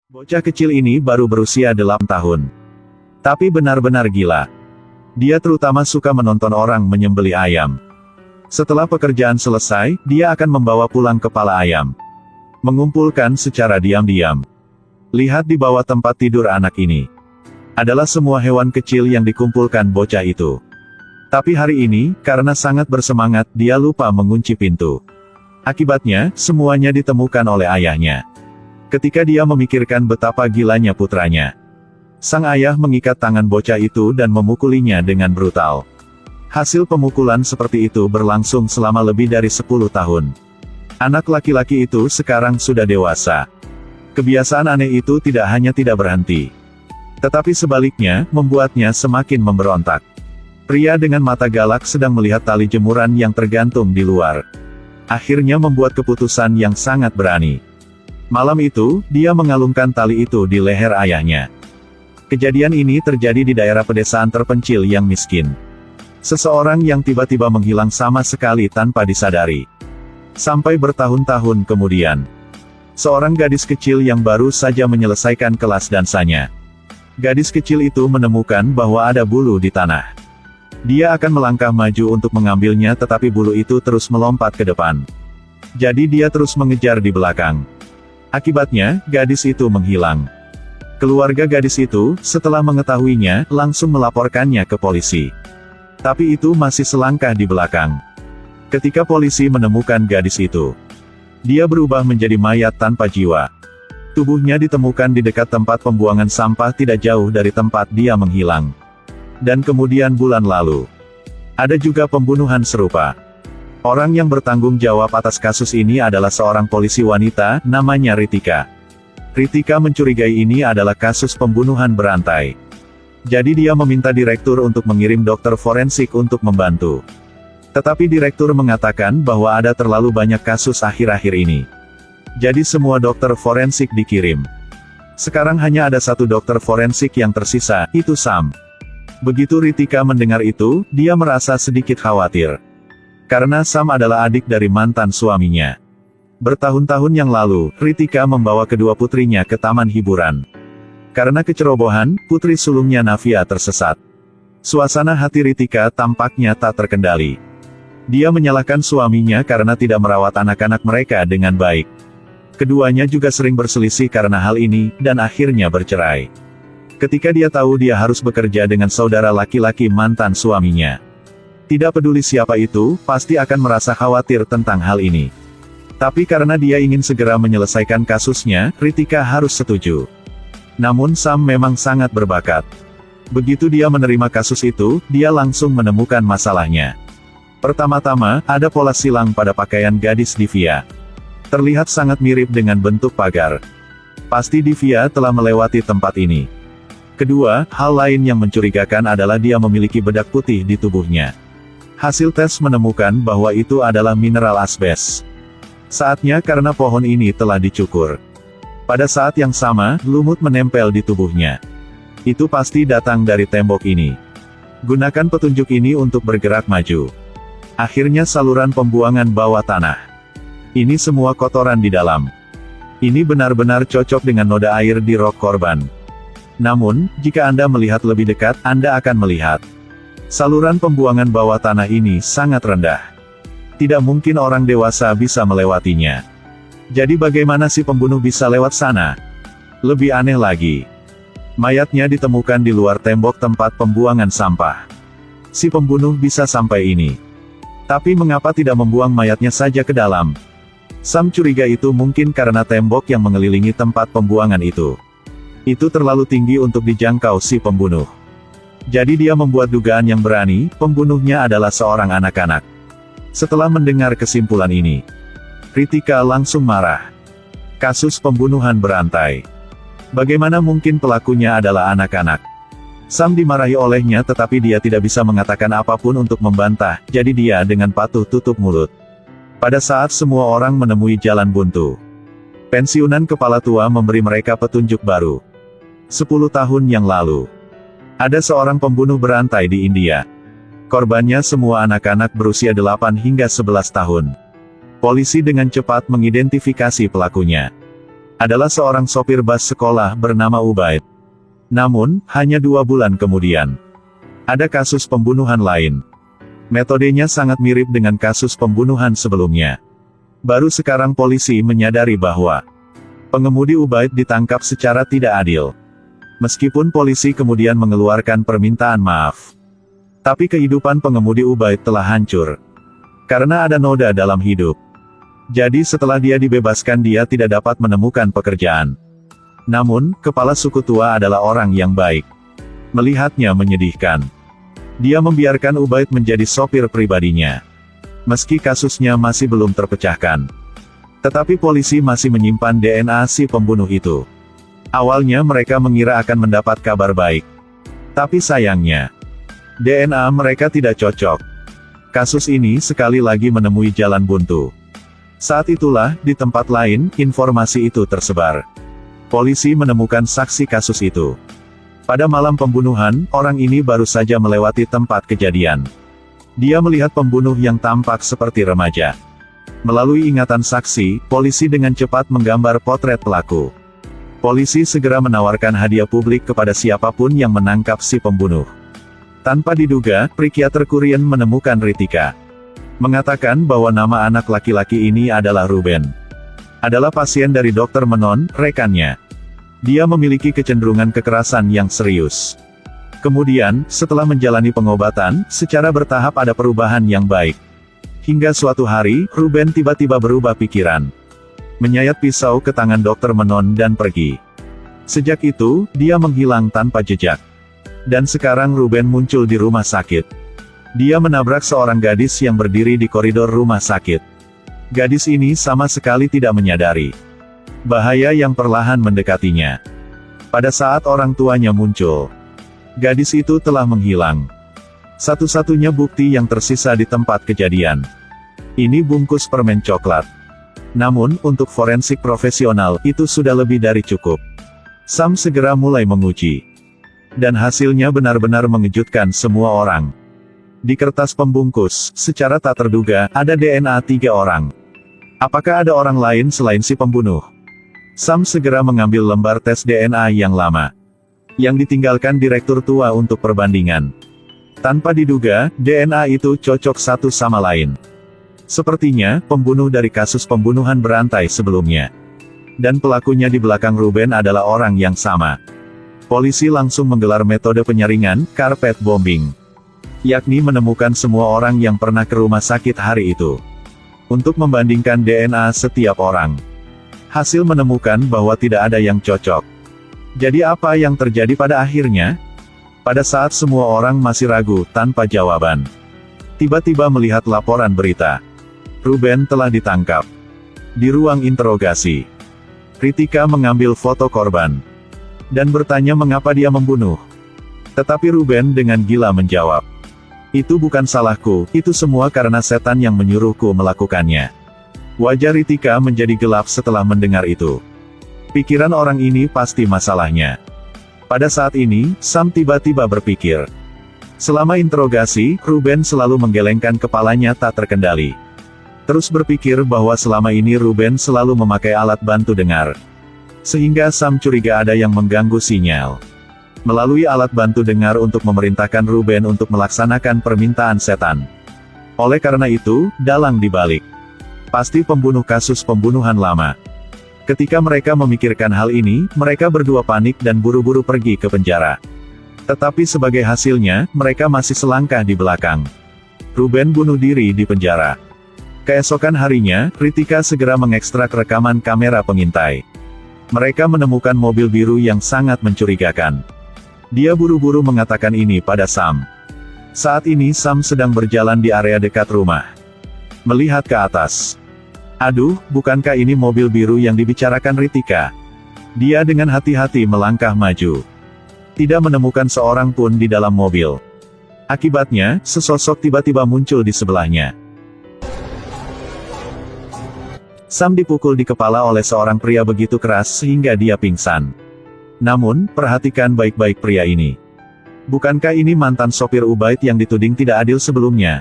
Bocah kecil ini baru berusia 8 tahun. Tapi benar-benar gila. Dia terutama suka menonton orang menyembelih ayam. Setelah pekerjaan selesai, dia akan membawa pulang kepala ayam. Mengumpulkan secara diam-diam. Lihat di bawah tempat tidur anak ini. Adalah semua hewan kecil yang dikumpulkan bocah itu. Tapi hari ini, karena sangat bersemangat, dia lupa mengunci pintu. Akibatnya, semuanya ditemukan oleh ayahnya. Ketika dia memikirkan betapa gilanya putranya, sang ayah mengikat tangan bocah itu dan memukulinya dengan brutal. Hasil pemukulan seperti itu berlangsung selama lebih dari 10 tahun. Anak laki-laki itu sekarang sudah dewasa. Kebiasaan aneh itu tidak hanya tidak berhenti, tetapi sebaliknya, membuatnya semakin memberontak. Pria dengan mata galak sedang melihat tali jemuran yang tergantung di luar. Akhirnya membuat keputusan yang sangat berani. Malam itu, dia mengalungkan tali itu di leher ayahnya. Kejadian ini terjadi di daerah pedesaan terpencil yang miskin. Seseorang yang tiba-tiba menghilang sama sekali tanpa disadari. Sampai bertahun-tahun kemudian, seorang gadis kecil yang baru saja menyelesaikan kelas dansanya. Gadis kecil itu menemukan bahwa ada bulu di tanah. Dia akan melangkah maju untuk mengambilnya, tetapi bulu itu terus melompat ke depan. Jadi dia terus mengejar di belakang. Akibatnya, gadis itu menghilang. Keluarga gadis itu, setelah mengetahuinya, langsung melaporkannya ke polisi. Tapi itu masih selangkah di belakang. Ketika polisi menemukan gadis itu, dia berubah menjadi mayat tanpa jiwa. Tubuhnya ditemukan di dekat tempat pembuangan sampah tidak jauh dari tempat dia menghilang. Dan kemudian bulan lalu, ada juga pembunuhan serupa. Orang yang bertanggung jawab atas kasus ini adalah seorang polisi wanita, namanya Ritika. Ritika mencurigai ini adalah kasus pembunuhan berantai. Jadi dia meminta direktur untuk mengirim dokter forensik untuk membantu. Tetapi direktur mengatakan bahwa ada terlalu banyak kasus akhir-akhir ini. Jadi semua dokter forensik dikirim. Sekarang hanya ada satu dokter forensik yang tersisa, itu Sam. Begitu Ritika mendengar itu, dia merasa sedikit khawatir. Karena Sam adalah adik dari mantan suaminya. Bertahun-tahun yang lalu, Ritika membawa kedua putrinya ke taman hiburan. Karena kecerobohan, putri sulungnya Navia tersesat. Suasana hati Ritika tampaknya tak terkendali. Dia menyalahkan suaminya karena tidak merawat anak-anak mereka dengan baik. Keduanya juga sering berselisih karena hal ini, dan akhirnya bercerai. Ketika dia tahu dia harus bekerja dengan saudara laki-laki mantan suaminya. Tidak peduli siapa itu, pasti akan merasa khawatir tentang hal ini. Tapi karena dia ingin segera menyelesaikan kasusnya, Ritika harus setuju. Namun Sam memang sangat berbakat. Begitu dia menerima kasus itu, dia langsung menemukan masalahnya. Pertama-tama, ada pola silang pada pakaian gadis Divya. Terlihat sangat mirip dengan bentuk pagar. Pasti Divya telah melewati tempat ini. Kedua, hal lain yang mencurigakan adalah dia memiliki bedak putih di tubuhnya. Hasil tes menemukan bahwa itu adalah mineral asbes. Saatnya karena pohon ini telah dicukur. Pada saat yang sama, lumut menempel di tubuhnya. Itu pasti datang dari tembok ini. Gunakan petunjuk ini untuk bergerak maju. Akhirnya saluran pembuangan bawah tanah. Ini semua kotoran di dalam. Ini benar-benar cocok dengan noda air di rok korban. Namun, jika Anda melihat lebih dekat, Anda akan melihat saluran pembuangan bawah tanah ini sangat rendah. Tidak mungkin orang dewasa bisa melewatinya. Jadi bagaimana si pembunuh bisa lewat sana? Lebih aneh lagi, mayatnya ditemukan di luar tembok tempat pembuangan sampah. Si pembunuh bisa sampai ini. Tapi mengapa tidak membuang mayatnya saja ke dalam? Sam curiga itu mungkin karena tembok yang mengelilingi tempat pembuangan itu. Itu terlalu tinggi untuk dijangkau si pembunuh. Jadi dia membuat dugaan yang berani, pembunuhnya adalah seorang anak-anak. Setelah mendengar kesimpulan ini, Ritika langsung marah. Kasus pembunuhan berantai. Bagaimana mungkin pelakunya adalah anak-anak? Sam dimarahi olehnya tetapi dia tidak bisa mengatakan apapun untuk membantah, jadi dia dengan patuh tutup mulut. Pada saat semua orang menemui jalan buntu, pensiunan kepala tua memberi mereka petunjuk baru. 10 tahun yang lalu, ada seorang pembunuh berantai di India. Korbannya semua anak-anak berusia 8 hingga 11 tahun. Polisi dengan cepat mengidentifikasi pelakunya. adalah seorang sopir bus sekolah bernama Ubaid. Namun, hanya 2 bulan kemudian, ada kasus pembunuhan lain. Metodenya sangat mirip dengan kasus pembunuhan sebelumnya. Baru sekarang polisi menyadari bahwa pengemudi Ubaid ditangkap secara tidak adil. Meskipun polisi kemudian mengeluarkan permintaan maaf, tapi kehidupan pengemudi Ubaid telah hancur karena ada noda dalam hidup. Jadi setelah dia dibebaskan dia tidak dapat menemukan pekerjaan. Namun, kepala suku tua adalah orang yang baik. Melihatnya menyedihkan. Dia membiarkan Ubaid menjadi sopir pribadinya. Meski kasusnya masih belum terpecahkan. Tetapi polisi masih menyimpan DNA si pembunuh itu. Awalnya mereka mengira akan mendapat kabar baik. Tapi sayangnya, DNA mereka tidak cocok. Kasus ini sekali lagi menemui jalan buntu. Saat itulah, di tempat lain, informasi itu tersebar. Polisi menemukan saksi kasus itu. Pada malam pembunuhan, orang ini baru saja melewati tempat kejadian. Dia melihat pembunuh yang tampak seperti remaja. Melalui ingatan saksi, polisi dengan cepat menggambar potret pelaku. Polisi segera menawarkan hadiah publik kepada siapapun yang menangkap si pembunuh. Tanpa diduga, psikiater Korean menemukan Ritika. Mengatakan bahwa nama anak laki-laki ini adalah Ruben. Adalah pasien dari Dr. Menon, rekannya. Dia memiliki kecenderungan kekerasan yang serius. Kemudian, setelah menjalani pengobatan, secara bertahap ada perubahan yang baik. Hingga suatu hari, Ruben tiba-tiba berubah pikiran. Menyayat pisau ke tangan Dr. Menon dan pergi. Sejak itu, dia menghilang tanpa jejak. Dan sekarang Ruben muncul di rumah sakit. Dia menabrak seorang gadis yang berdiri di koridor rumah sakit. Gadis ini sama sekali tidak menyadari bahaya yang perlahan mendekatinya. Pada saat orang tuanya muncul, gadis itu telah menghilang. Satu-satunya bukti yang tersisa di tempat kejadian. Ini bungkus permen coklat. Namun, untuk forensik profesional, itu sudah lebih dari cukup. Sam segera mulai menguji. Dan hasilnya benar-benar mengejutkan semua orang. Di kertas pembungkus, secara tak terduga, ada DNA 3 orang. Apakah ada orang lain selain si pembunuh? Sam segera mengambil lembar tes DNA yang lama. Yang ditinggalkan direktur tua untuk perbandingan. Tanpa diduga, DNA itu cocok satu sama lain. Sepertinya, pembunuh dari kasus pembunuhan berantai sebelumnya. Dan pelakunya di belakang Ruben adalah orang yang sama. Polisi langsung menggelar metode penyaringan, carpet bombing. Yakni menemukan semua orang yang pernah ke rumah sakit hari itu. Untuk membandingkan DNA setiap orang. Hasil menemukan bahwa tidak ada yang cocok. Jadi apa yang terjadi pada akhirnya? Pada saat semua orang masih ragu, tanpa jawaban. Tiba-tiba melihat laporan berita. Ruben telah ditangkap. Di ruang interogasi. Ritika mengambil foto korban. Dan bertanya mengapa dia membunuh. Tetapi Ruben dengan gila menjawab. Itu bukan salahku, itu semua karena setan yang menyuruhku melakukannya. Wajah Ritika menjadi gelap setelah mendengar itu. Pikiran orang ini pasti masalahnya. Pada saat ini, Sam tiba-tiba berpikir. Selama interogasi, Ruben selalu menggelengkan kepalanya tak terkendali. Terus berpikir bahwa selama ini Ruben selalu memakai alat bantu dengar. Sehingga Sam curiga ada yang mengganggu sinyal. Melalui alat bantu dengar untuk memerintahkan Ruben untuk melaksanakan permintaan setan. Oleh karena itu, dalang dibalik. Pasti pembunuh kasus pembunuhan lama. Ketika mereka memikirkan hal ini, mereka berdua panik dan buru-buru pergi ke penjara. Tetapi sebagai hasilnya, mereka masih selangkah di belakang. Ruben bunuh diri di penjara. Keesokan harinya, Ritika segera mengekstrak rekaman kamera pengintai. Mereka menemukan mobil biru yang sangat mencurigakan. Dia buru-buru mengatakan ini pada Sam. Saat ini Sam sedang berjalan di area dekat rumah. Melihat ke atas. Aduh, bukankah ini mobil biru yang dibicarakan Ritika? Dia dengan hati-hati melangkah maju. Tidak menemukan seorang pun di dalam mobil. Akibatnya, sesosok tiba-tiba muncul di sebelahnya. Sam dipukul di kepala oleh seorang pria begitu keras sehingga dia pingsan. Namun, perhatikan baik-baik pria ini. Bukankah ini mantan sopir Ubaid yang dituding tidak adil sebelumnya?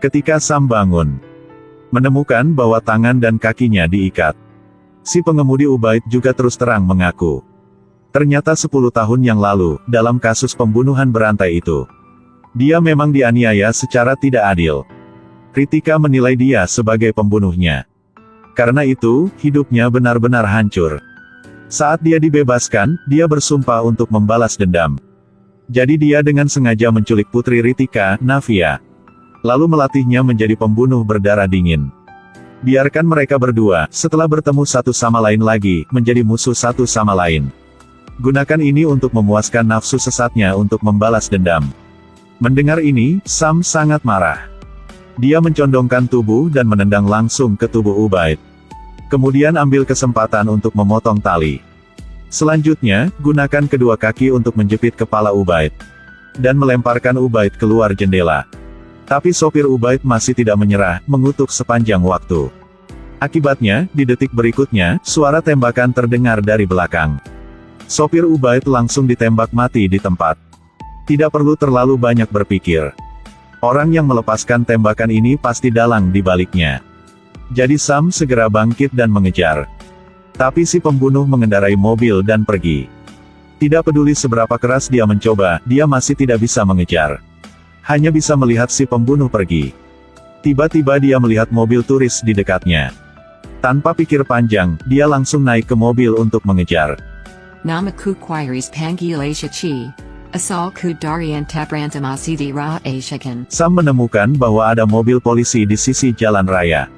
Ketika Sam bangun, menemukan bahwa tangan dan kakinya diikat. Si pengemudi Ubaid juga terus terang mengaku. Ternyata 10 tahun yang lalu, dalam kasus pembunuhan berantai itu, dia memang dianiaya secara tidak adil. Ritika menilai dia sebagai pembunuhnya. Karena itu, hidupnya benar-benar hancur. Saat dia dibebaskan, dia bersumpah untuk membalas dendam. Jadi dia dengan sengaja menculik putri Ritika, Navia. Lalu melatihnya menjadi pembunuh berdarah dingin. Biarkan mereka berdua, setelah bertemu satu sama lain lagi, menjadi musuh satu sama lain. Gunakan ini untuk memuaskan nafsu sesatnya untuk membalas dendam. Mendengar ini, Sam sangat marah. Dia mencondongkan tubuh dan menendang langsung ke tubuh Ubaid. Kemudian ambil kesempatan untuk memotong tali. Selanjutnya, gunakan kedua kaki untuk menjepit kepala Ubaid. Dan melemparkan Ubaid keluar jendela. Tapi sopir Ubaid masih tidak menyerah, mengutuk sepanjang waktu. Akibatnya, di detik berikutnya, suara tembakan terdengar dari belakang. Sopir Ubaid langsung ditembak mati di tempat. Tidak perlu terlalu banyak berpikir. Orang yang melepaskan tembakan ini pasti dalang di baliknya. Jadi Sam segera bangkit dan mengejar. Tapi si pembunuh mengendarai mobil dan pergi. Tidak peduli seberapa keras dia mencoba, dia masih tidak bisa mengejar. Hanya bisa melihat si pembunuh pergi. Tiba-tiba dia melihat mobil turis di dekatnya. Tanpa pikir panjang, dia langsung naik ke mobil untuk mengejar. Namaku Quiris Pangilesha Chi. Asal ku Darian Tabrantamasi di Ra Ashakan. Sam menemukan bahwa ada mobil polisi di sisi jalan raya.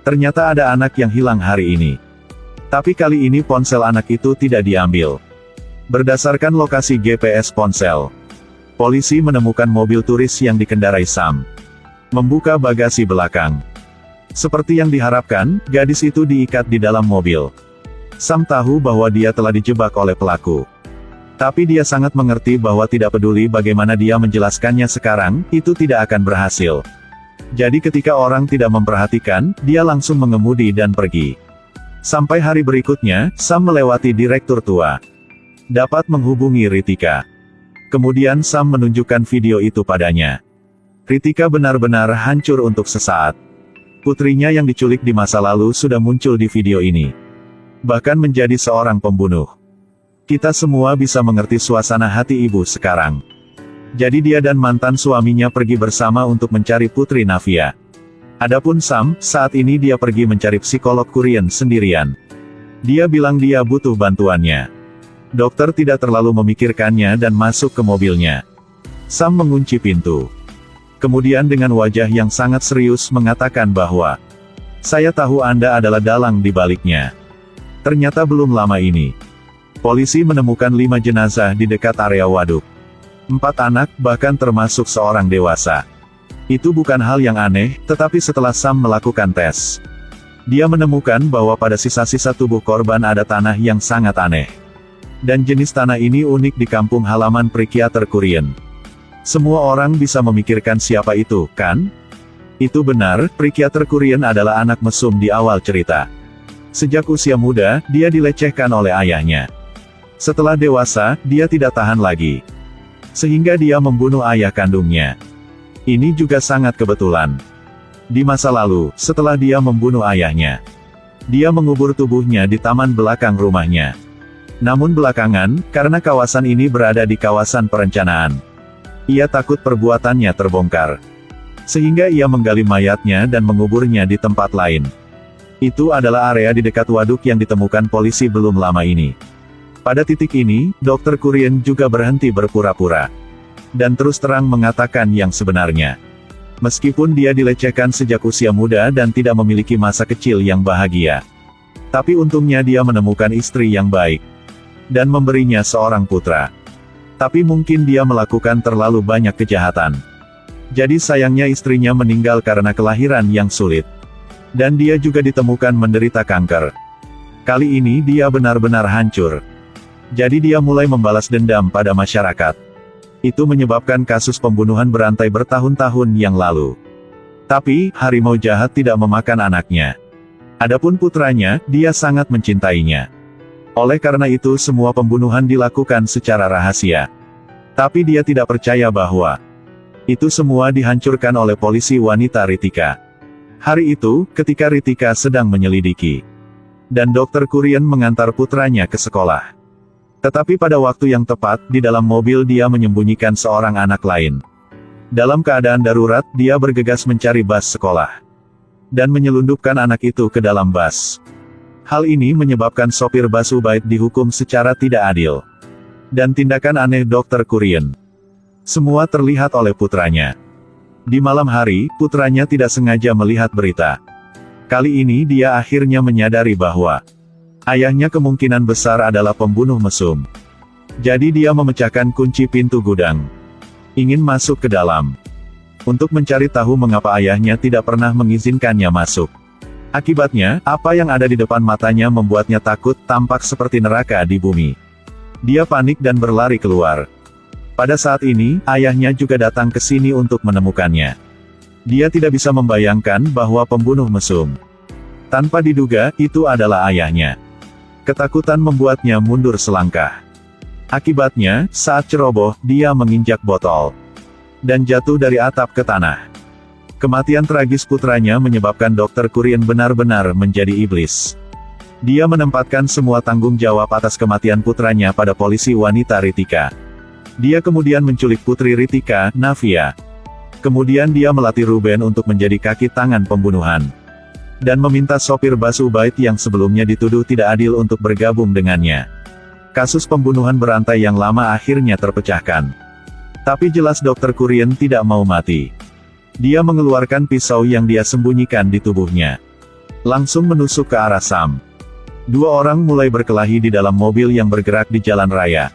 Ternyata ada anak yang hilang hari ini. Tapi kali ini ponsel anak itu tidak diambil. Berdasarkan lokasi GPS ponsel, polisi menemukan mobil turis yang dikendarai Sam. Membuka bagasi belakang. Seperti yang diharapkan, gadis itu diikat di dalam mobil. Sam tahu bahwa dia telah dijebak oleh pelaku. Tapi dia sangat mengerti bahwa tidak peduli bagaimana dia menjelaskannya sekarang, itu tidak akan berhasil. Jadi ketika orang tidak memperhatikan, dia langsung mengemudi dan pergi. Sampai hari berikutnya, Sam melewati direktur tua. Dapat menghubungi Ritika. Kemudian Sam menunjukkan video itu padanya. Ritika benar-benar hancur untuk sesaat. Putrinya yang diculik di masa lalu sudah muncul di video ini. Bahkan menjadi seorang pembunuh. Kita semua bisa mengerti suasana hati ibu sekarang. Jadi dia dan mantan suaminya pergi bersama untuk mencari putri Navia. Adapun Sam, saat ini dia pergi mencari psikolog Korean sendirian. Dia bilang dia butuh bantuannya. Dokter tidak terlalu memikirkannya dan masuk ke mobilnya. Sam mengunci pintu. Kemudian dengan wajah yang sangat serius mengatakan bahwa, "Saya tahu Anda adalah dalang di baliknya." Ternyata belum lama ini, polisi menemukan 5 jenazah di dekat area waduk. 4 anak, bahkan termasuk seorang dewasa. Itu bukan hal yang aneh, tetapi setelah Sam melakukan tes, dia menemukan bahwa pada sisa-sisa tubuh korban ada tanah yang sangat aneh. Dan jenis tanah ini unik di kampung halaman Psikiater Korean. Semua orang bisa memikirkan siapa itu, kan? Itu benar, Psikiater Korean adalah anak mesum di awal cerita. Sejak usia muda, dia dilecehkan oleh ayahnya. Setelah dewasa, dia tidak tahan lagi. Sehingga dia membunuh ayah kandungnya. Ini juga sangat kebetulan. Di masa lalu, setelah dia membunuh ayahnya, dia mengubur tubuhnya di taman belakang rumahnya. Namun belakangan, karena kawasan ini berada di kawasan perencanaan, ia takut perbuatannya terbongkar. Sehingga ia menggali mayatnya dan menguburnya di tempat lain. Itu adalah area di dekat waduk yang ditemukan polisi belum lama ini. Pada titik ini, Dr. Korean juga berhenti berpura-pura. Dan terus terang mengatakan yang sebenarnya. Meskipun dia dilecehkan sejak usia muda dan tidak memiliki masa kecil yang bahagia. Tapi untungnya dia menemukan istri yang baik. Dan memberinya seorang putra. Tapi mungkin dia melakukan terlalu banyak kejahatan. Jadi sayangnya istrinya meninggal karena kelahiran yang sulit. Dan dia juga ditemukan menderita kanker. Kali ini dia benar-benar hancur. Jadi dia mulai membalas dendam pada masyarakat. Itu menyebabkan kasus pembunuhan berantai bertahun-tahun yang lalu. Tapi, harimau jahat tidak memakan anaknya. Adapun putranya, dia sangat mencintainya. Oleh karena itu semua pembunuhan dilakukan secara rahasia. Tapi dia tidak percaya bahwa itu semua dihancurkan oleh polisi wanita Ritika. Hari itu, ketika Ritika sedang menyelidiki Dan Dr. Kurien mengantar putranya ke sekolah. Tetapi pada waktu yang tepat, di dalam mobil dia menyembunyikan seorang anak lain. Dalam keadaan darurat, dia bergegas mencari bus sekolah. Dan menyelundupkan anak itu ke dalam bus. Hal ini menyebabkan sopir bus Ubaid dihukum secara tidak adil. Dan tindakan aneh Dr. Kurien. Semua terlihat oleh putranya. Di malam hari, putranya tidak sengaja melihat berita. Kali ini dia akhirnya menyadari bahwa ayahnya kemungkinan besar adalah pembunuh mesum. Jadi dia memecahkan kunci pintu gudang. Ingin masuk ke dalam. Untuk mencari tahu mengapa ayahnya tidak pernah mengizinkannya masuk. Akibatnya, apa yang ada di depan matanya membuatnya takut, tampak seperti neraka di bumi. Dia panik dan berlari keluar. Pada saat ini, ayahnya juga datang ke sini untuk menemukannya. Dia tidak bisa membayangkan bahwa pembunuh mesum. Tanpa diduga, itu adalah ayahnya. Ketakutan membuatnya mundur selangkah. Akibatnya, saat ceroboh, dia menginjak botol. Dan jatuh dari atap ke tanah. Kematian tragis putranya menyebabkan Dr. Kurien benar-benar menjadi iblis. Dia menempatkan semua tanggung jawab atas kematian putranya pada polisi wanita Ritika. Dia kemudian menculik putri Ritika, Navia. Kemudian dia melatih Ruben untuk menjadi kaki tangan pembunuhan. Dan meminta sopir bus Ubaid yang sebelumnya dituduh tidak adil untuk bergabung dengannya. Kasus pembunuhan berantai yang lama akhirnya terpecahkan. Tapi jelas Dr. Kurien tidak mau mati. Dia mengeluarkan pisau yang dia sembunyikan di tubuhnya. Langsung menusuk ke arah Sam. Dua orang mulai berkelahi di dalam mobil yang bergerak di jalan raya.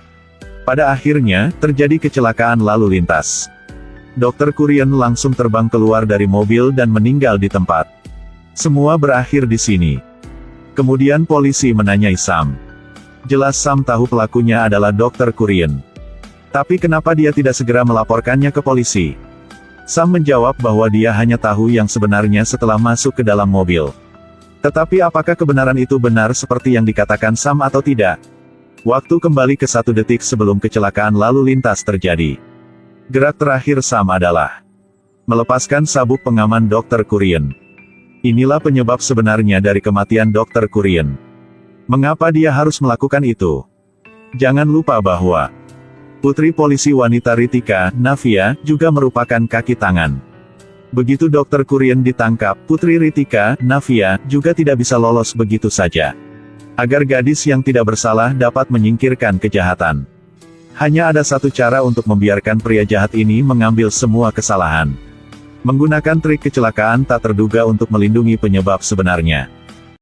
Pada akhirnya, terjadi kecelakaan lalu lintas. Dr. Kurien langsung terbang keluar dari mobil dan meninggal di tempat. Semua berakhir di sini. Kemudian polisi menanyai Sam. Jelas Sam tahu pelakunya adalah Dr. Kurien. Tapi kenapa dia tidak segera melaporkannya ke polisi? Sam menjawab bahwa dia hanya tahu yang sebenarnya setelah masuk ke dalam mobil. Tetapi apakah kebenaran itu benar seperti yang dikatakan Sam atau tidak? Waktu kembali ke 1 detik sebelum kecelakaan lalu lintas terjadi. Gerak terakhir Sam adalah melepaskan sabuk pengaman Dr. Kurien. Inilah penyebab sebenarnya dari kematian Dr. Kurien. Mengapa dia harus melakukan itu? Jangan lupa bahwa putri polisi wanita Ritika, Navia, juga merupakan kaki tangan. Begitu Dr. Kurien ditangkap, putri Ritika, Navia, juga tidak bisa lolos begitu saja. Agar gadis yang tidak bersalah dapat menyingkirkan kejahatan. Hanya ada satu cara untuk membiarkan pria jahat ini mengambil semua kesalahan. Menggunakan trik kecelakaan tak terduga untuk melindungi penyebab sebenarnya.